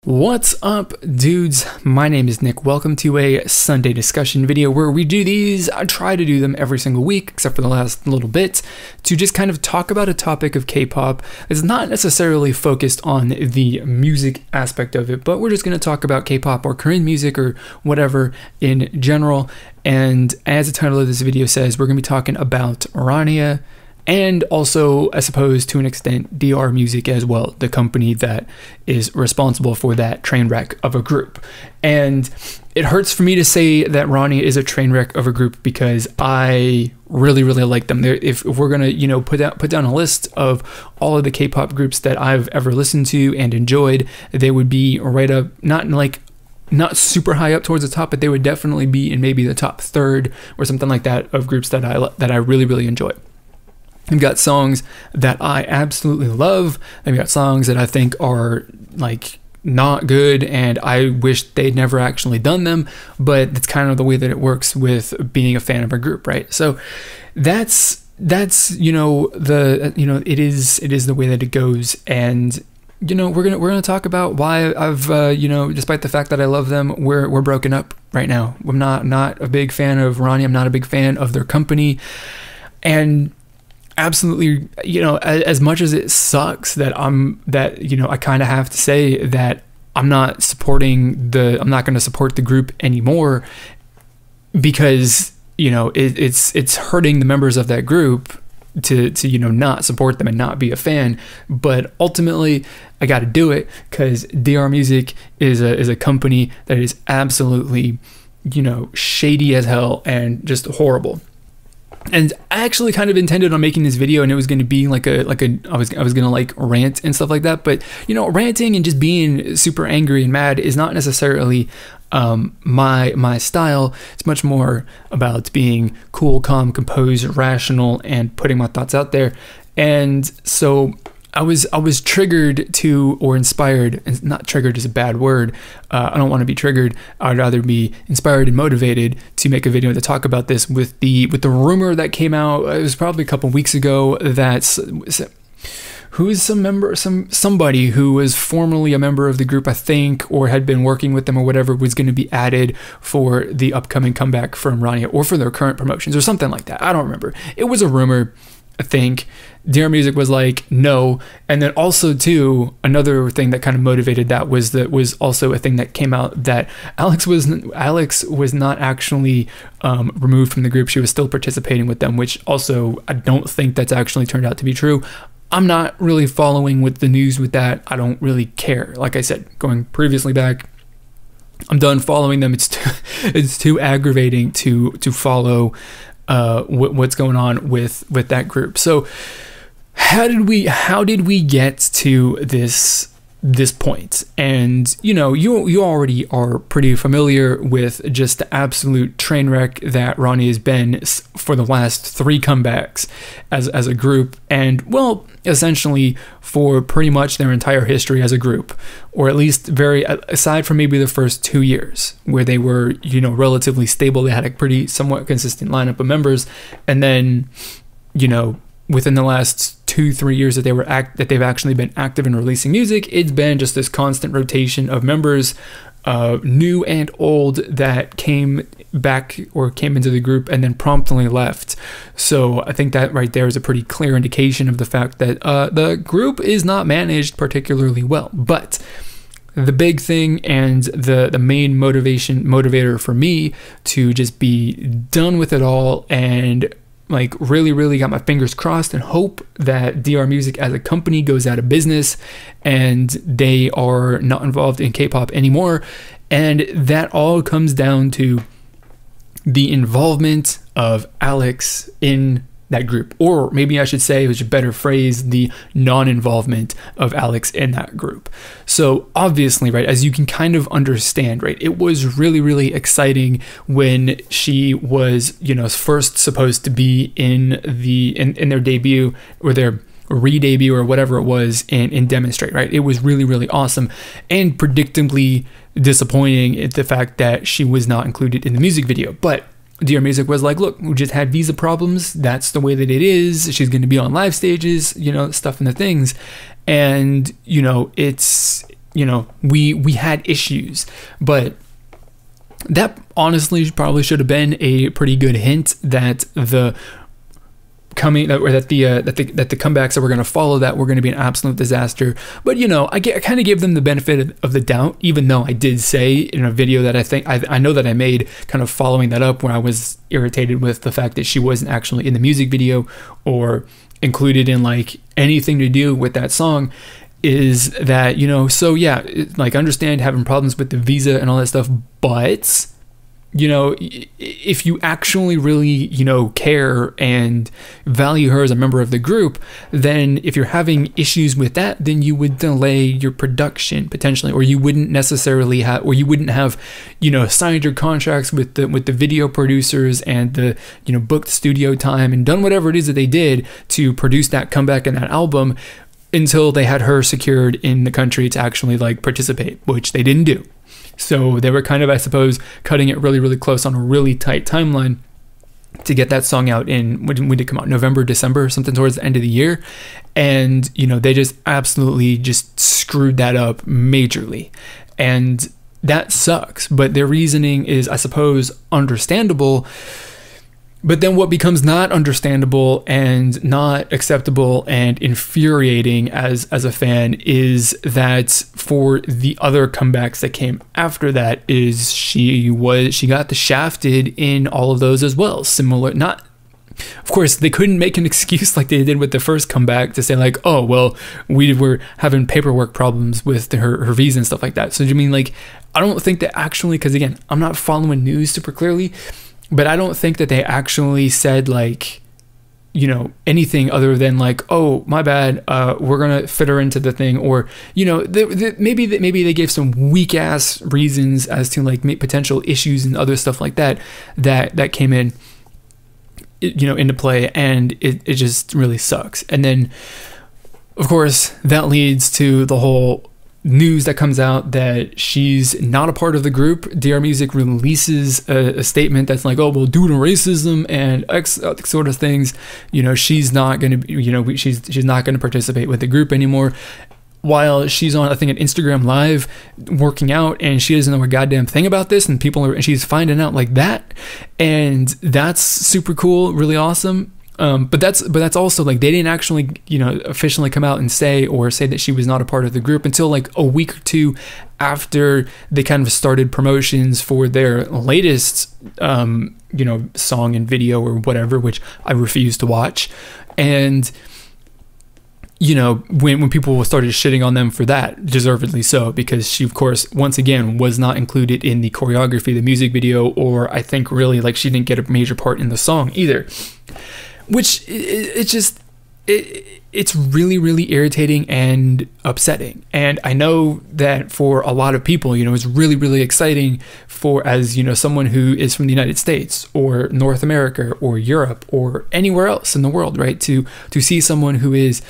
What's up, dudes? My name is Nick. Welcome to a Sunday discussion video where we do these. I try to do them every single week, except for the last little bit, to just kind of talk about a topic of K-pop. It's not necessarily focused on the music aspect of it, but we're just going to talk about K-pop or Korean music or whatever in general. And as the title of this video says, we're going to be talking about Rania, and also, I suppose, to an extent, DR Music as well, the company that is responsible for that train wreck of a group. And it hurts for me to say that Rania is a train wreck of a group because I really like them. If we're gonna, put down a list of all of the K-pop groups that I've ever listened to and enjoyed, they would be right up, not super high up towards the top, but they would definitely be in maybe the top third or something like that of groups that I really enjoy. I've got songs that I absolutely love. I've got songs that I think are not good and I wish they'd never actually done them, but it's kind of the way that it works with being a fan of a group, right? So that's it is the way that it goes. And we're gonna talk about why I've despite the fact that I love them, we're broken up right now. I'm not a big fan of Rania. I'm not a big fan of their company, and absolutely, as much as it sucks that I kind of have to say that I'm not going to support the group anymore, because it's hurting the members of that group to not support them and not be a fan. But ultimately I got to do it because DR Music is a company that is absolutely shady as hell and just horrible. And I actually kind of intended on making this video, and it was going to be I was going to rant and stuff like that. But ranting and just being super angry and mad is not necessarily my style. It's much more about being cool, calm, composed, rational, and putting my thoughts out there. And so I was triggered to, or inspired, and not triggered is a bad word. I don't want to be triggered. I'd rather be inspired and motivated to make a video to talk about this with the rumor that came out. It was probably a couple weeks ago that somebody who was formerly a member of the group, I think, or had been working with them or whatever, was going to be added for the upcoming comeback from Rania or for their current promotions or something like that. I don't remember. It was a rumor, I think. DR Music was like, no. And then also too, another thing that kind of motivated that was also a thing that came out that Alex was not actually removed from the group. She was still participating with them, which also I don't think that's actually turned out to be true. I'm not really following with the news with that. I don't really care. Like I said, going previously back, I'm done following them. It's too aggravating to follow what's going on with that group. So how did we get to this point? And you already are pretty familiar with just the absolute train wreck that Rania has been for the last 3 comebacks as a group, and well, essentially for pretty much their entire history as a group, or at least aside from maybe the first 2 years where they were relatively stable. They had a pretty somewhat consistent lineup of members, and then within the last 2-3 years that they've actually been active in releasing music, it's been just this constant rotation of members, new and old, that came back or came into the group and then promptly left. So I think that right there is a pretty clear indication of the fact that the group is not managed particularly well. But the big thing and the main motivator for me to just be done with it all and really got my fingers crossed and hope that DR Music as a company goes out of business and they are not involved in K-pop anymore. And that all comes down to the involvement of Alex in that group, or maybe I should say, it was a better phrase, the non-involvement of Alex in that group. So obviously, right, as you can kind of understand, right, it was really exciting when she was first supposed to be in their debut or their re-debut or whatever it was in Demonstrate, right? It was really awesome, and predictably disappointing at the fact that she was not included in the music video. But DR Music was like, look, we just had visa problems. That's the way that it is. She's going to be on live stages, stuff and the things. And, it's you know, we had issues, but that honestly probably should have been a pretty good hint that the comebacks that were going to follow that were going to be an absolute disaster. But you know, I kind of gave them the benefit of the doubt, even though I did say in a video that I know that I made kind of following that up, where I was irritated with the fact that she wasn't actually in the music video or included in like anything to do with that song, is that, you know, so yeah, like understand having problems with the visa and all that stuff, but you know, if you actually really, you know, care and value her as a member of the group, then if you're having issues with that, then you would delay your production potentially, or you wouldn't necessarily have, or you wouldn't have, you know, signed your contracts with the video producers and the, you know, booked studio time and done whatever it is that they did to produce that comeback and that album until they had her secured in the country to actually like participate, which they didn't do. So they were kind of, I suppose, cutting it really, really close on a really tight timeline to get that song out in, when did it come out? November, December, something towards the end of the year. And, you know, they just absolutely just screwed that up majorly. And that sucks. But their reasoning is, I suppose, understandable. But then what becomes not understandable and not acceptable and infuriating as a fan is that for the other comebacks that came after that, is she got the shafted in all of those as well. Similar, not, of course, they couldn't make an excuse like they did with the first comeback to say like, oh, well, we were having paperwork problems with her visa and stuff like that. So do you mean like, I don't think that actually, because again, I'm not following news super clearly, but I don't think that they actually said like, you know, anything other than like, oh, my bad, we're gonna fit her into the thing, or, you know, maybe they gave some weak ass reasons as to like potential issues and other stuff like that came in, you know, into play, and it just really sucks. And then of course that leads to the whole news that comes out that she's not a part of the group. DR Music releases a statement that's like, oh, well, due to racism and X sort of things, you know, she's not going to, you know, she's not going to participate with the group anymore. While she's on, I think, an Instagram live working out, and she doesn't know a goddamn thing about this, and she's finding out like that, and that's super cool, really awesome. But that's also like, they didn't actually, you know, officially come out and say that she was not a part of the group until like a week or two after they kind of started promotions for their latest, you know, song and video or whatever, which I refuse to watch. And, you know, when people started shitting on them for that, deservedly so, because she, of course, once again, was not included in the choreography of the music video, or I think really like she didn't get a major part in the song either. Which it's really, really irritating and upsetting. And I know that for a lot of people, you know, it's really, really exciting for, as, you know, someone who is from the United States or North America or Europe or anywhere else in the world, right? To see someone who is,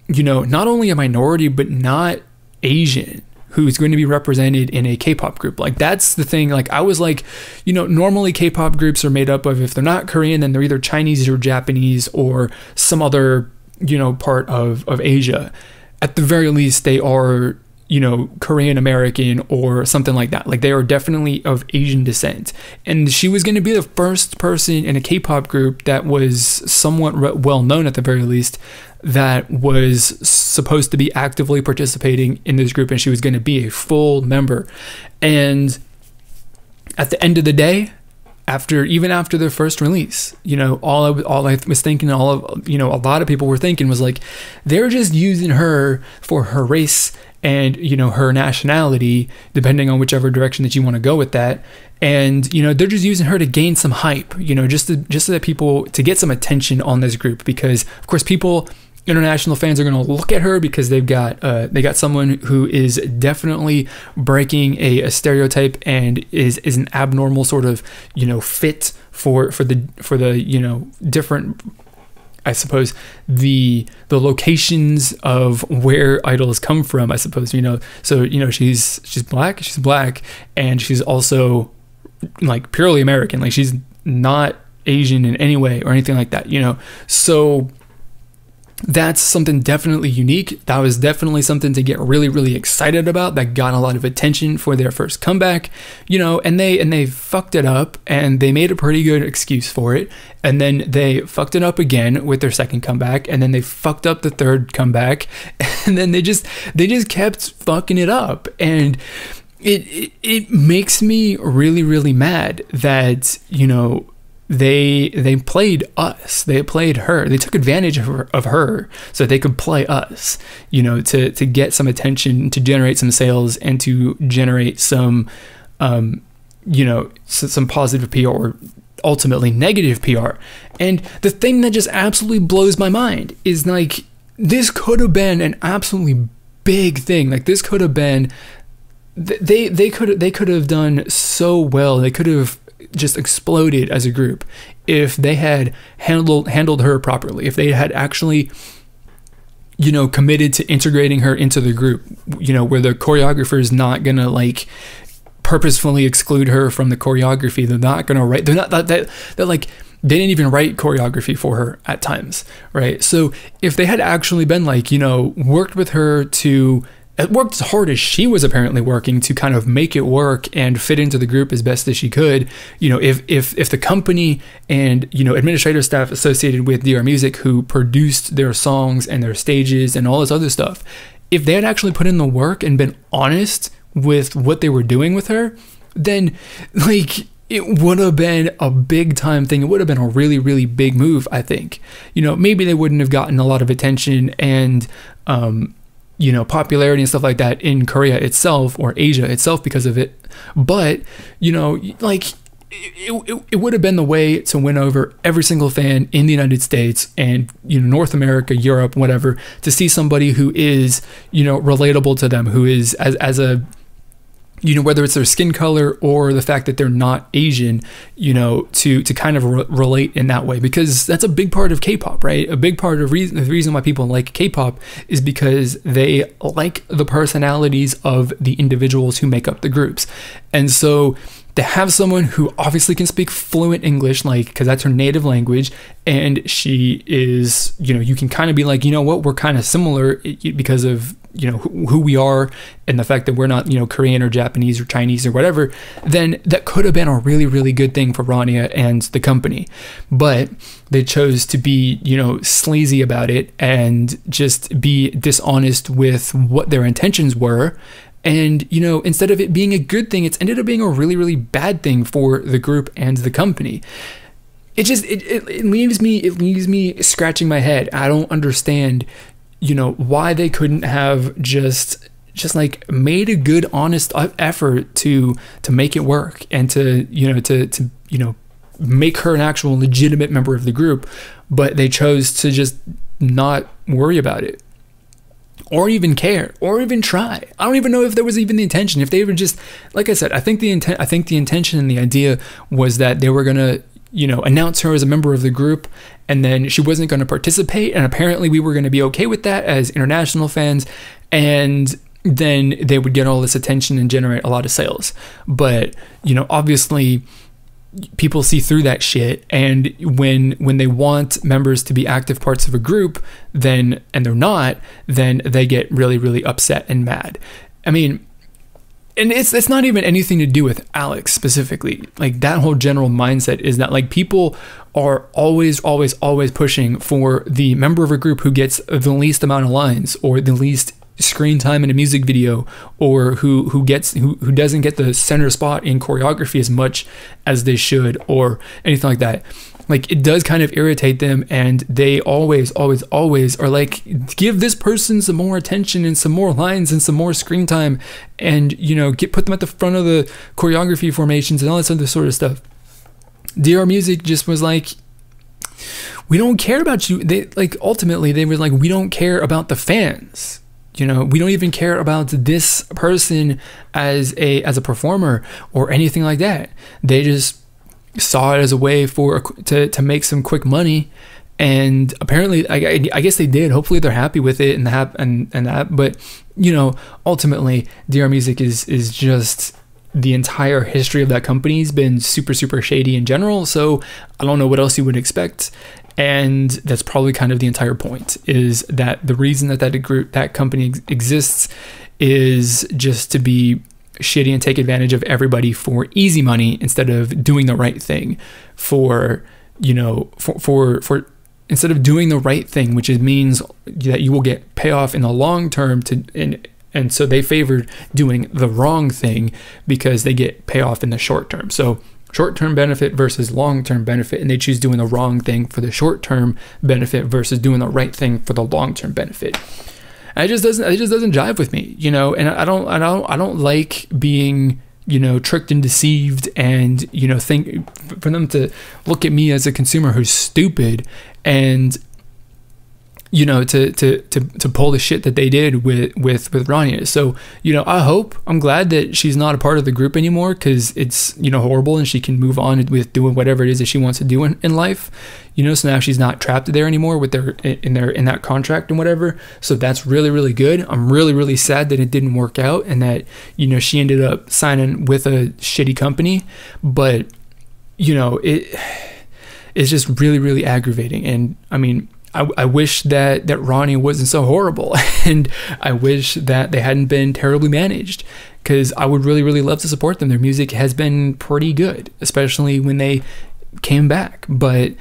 you know, not only a minority, but not Asian, who's going to be represented in a K-pop group. Like, that's the thing. Like, I was like, you know, normally K-pop groups are made up of, if they're not Korean, then they're either Chinese or Japanese or some other, you know, part of Asia. At the very least, they are, you know, Korean American or something like that. Like, they are definitely of Asian descent. And she was going to be the first person in a K-pop group that was somewhat well known, at the very least, that was supposed to be actively participating in this group, and she was going to be a full member. And at the end of the day, even after their first release, you know, all I was thinking, you know, a lot of people were thinking was like, they're just using her for her race and, you know, her nationality, depending on whichever direction that you want to go with that. And, you know, they're just using her to gain some hype, you know, just so that people, to get some attention on this group, because of course international fans are going to look at her because they got someone who is definitely breaking a stereotype and is an abnormal sort of, you know, fit for the you know, different, I suppose, the locations of where idols come from, I suppose, you know. So, you know, she's black, and she's also like purely American. Like, she's not Asian in any way or anything like that, you know. So that's something definitely unique. That was definitely something to get really, really excited about. That got a lot of attention for their first comeback, you know, and they fucked it up, and they made a pretty good excuse for it. And then they fucked it up again with their second comeback, and then they fucked up the third comeback, and then they just kept fucking it up. And it makes me really, really mad that, you know, they played us. They played her. They took advantage of her so they could play us, you know, to get some attention, to generate some sales, and to generate some, you know, some positive PR or ultimately negative PR. And the thing that just absolutely blows my mind is, like, this could have been an absolutely big thing. Like, this could have been, they could have done so well. They could have just exploded as a group if they had handled her properly, if they had actually, you know, committed to integrating her into the group, you know, where the choreographer is not gonna, like, purposefully exclude her from the choreography. They're not gonna write, they're like, they didn't even write choreography for her at times, right? So if they had actually been, like, you know, worked with her to, worked as hard as she was apparently working to kind of make it work and fit into the group as best as she could, you know, if the company and, you know, administrative staff associated with DR Music, who produced their songs and their stages and all this other stuff, if they had actually put in the work and been honest with what they were doing with her, then, like, it would have been a big time thing. It would have been a really, really big move, I think. You know, maybe they wouldn't have gotten a lot of attention and, you know, popularity and stuff like that in Korea itself or Asia itself because of it. But, you know, like, it would have been the way to win over every single fan in the United States and, you know, North America, Europe, whatever, to see somebody who is, you know, relatable to them, who is as a, you know, whether it's their skin color or the fact that they're not Asian, you know, to kind of relate in that way, because that's a big part of K-pop, right? A big part of the reason why people like K-pop is because they like the personalities of the individuals who make up the groups. And so to have someone who obviously can speak fluent English, like, because that's her native language, and she is, you know, you can kind of be like, you know what, we're kind of similar because of, you know, who we are and the fact that we're not, you know, Korean or Japanese or Chinese or whatever, then that could have been a really, really good thing for Rania and the company. But they chose to be, you know, sleazy about it and just be dishonest with what their intentions were. And, you know, instead of it being a good thing, it's ended up being a really, really bad thing for the group and the company. It just, it leaves me scratching my head. I don't understand, you know, why they couldn't have just like made a good, honest effort to make it work and to make her an actual legitimate member of the group, but they chose to just not worry about it. Or even care, or even try. I don't even know if there was even the intention. If they were just, like I said, I think the intention and the idea was that they were gonna, you know, announce her as a member of the group, and then she wasn't going to participate, and apparently we were going to be okay with that as international fans, and then they would get all this attention and generate a lot of sales. But, you know, obviously people see through that shit, and when they want members to be active parts of a group, then, and they're not, then they get really, really upset and mad. I mean, and it's not even anything to do with Alex specifically. Like, that whole general mindset is that, like, people are always pushing for the member of a group who gets the least amount of lines or the least screen time in a music video, or who doesn't get the center spot in choreography as much as they should, or anything like that. Like, it does kind of irritate them, and they always are like, give this person some more attention and some more lines and some more screen time, and, you know, put them at the front of the choreography formations and all this other sort of stuff. DR Music just was like, we don't care about you. They, like, ultimately they were like, we don't care about the fans. You know, we don't even care about this person as a performer or anything like that. They just saw it as a way to make some quick money, and apparently, I guess they did. Hopefully, they're happy with it and that. But, you know, ultimately, DR Music is just, the entire history of that company has been super, super shady in general. So I don't know what else you would expect. And that's probably kind of the entire point, is that the reason that that company exists is just to be shitty and take advantage of everybody for easy money instead of doing the right thing for, you know, for instead of doing the right thing, which means that you will get payoff in the long term and so they favored doing the wrong thing because they get payoff in the short term. So short-term benefit versus long-term benefit, and they choose doing the wrong thing for the short-term benefit versus doing the right thing for the long-term benefit. And it just doesn't jive with me, you know. And I don't like being, you know, tricked and deceived, and, you know, think for them to look at me as a consumer who's stupid, and, you know, to pull the shit that they did with Rania. So, you know, I'm glad that she's not a part of the group anymore, because it's, you know, horrible, and she can move on with doing whatever it is that she wants to do in life, you know. So now she's not trapped there anymore with in that contract and whatever. So that's really, really good. I'm really, really sad that it didn't work out, and that, you know, she ended up signing with a shitty company. But, you know, it's just really, really aggravating. And I mean, I wish that Rania wasn't so horrible, and I wish that they hadn't been terribly managed, because I would really, really love to support them. Their music has been pretty good, especially when they came back. But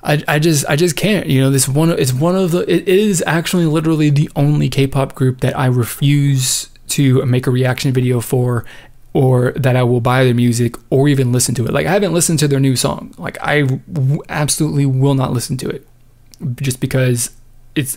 I just can't, you know. It is actually literally the only K-pop group that I refuse to make a reaction video for, or that I will buy their music or even listen to it. Like, I haven't listened to their new song. Like, I absolutely will not listen to it, just because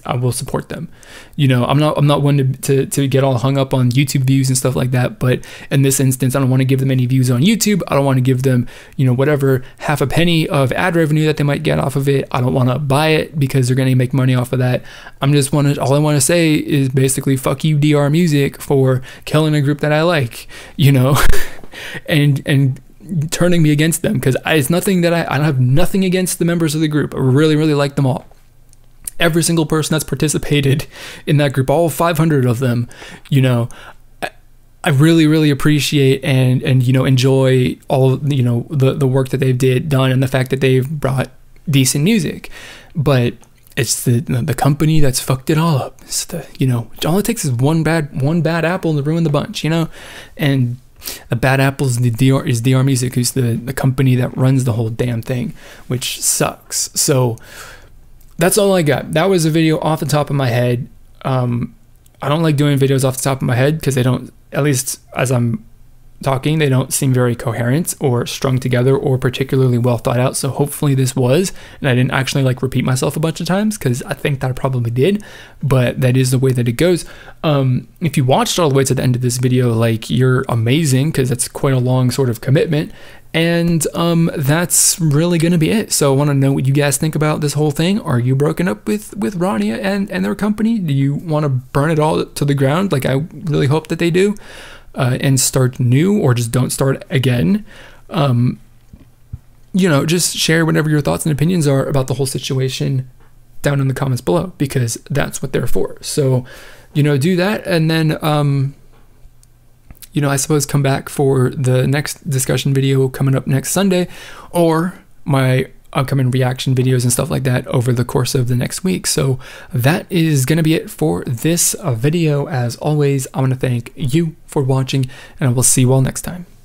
I will support them. You know, I'm not one to get all hung up on YouTube views and stuff like that. But in this instance, I don't want to give them any views on YouTube. I don't want to give them, you know, whatever half a penny of ad revenue that they might get off of it. I don't want to buy it because they're going to make money off of that. All I want to say is basically, fuck you, DR Music, for killing a group that I like, you know, and turning me against them, because it's nothing that I don't have nothing against the members of the group. I really, really like them all. Every single person that's participated in that group, all 500 of them, you know, I really, really appreciate and you know, enjoy all, you know, the work that they've done, and the fact that they've brought decent music. But it's the company that's fucked it all up. It's you know, all it takes is one bad apple to ruin the bunch, you know. And the bad apple is DR Music, who's the company that runs the whole damn thing, which sucks. So that's all I got. That was a video off the top of my head. I don't like doing videos off the top of my head, because they don't, at least as I'm talking, they don't seem very coherent or strung together or particularly well thought out. So hopefully this was, and I didn't actually like repeat myself a bunch of times, because I think that I probably did, but that is the way that it goes. If you watched all the way to the end of this video, like, you're amazing, because that's quite a long sort of commitment. And that's really gonna be it. So I want to know what you guys think about this whole thing. Are you broken up with Rania and their company? Do you want to burn it all to the ground, like I really hope that they do, and start new, or just don't start again? You know, just share whatever your thoughts and opinions are about the whole situation down in the comments below, because that's what they're for. So, you know, do that, and then you know, I suppose come back for the next discussion video coming up next Sunday, or my upcoming reaction videos and stuff like that over the course of the next week. So that is going to be it for this video. As always, I want to thank you for watching, and I will see you all next time.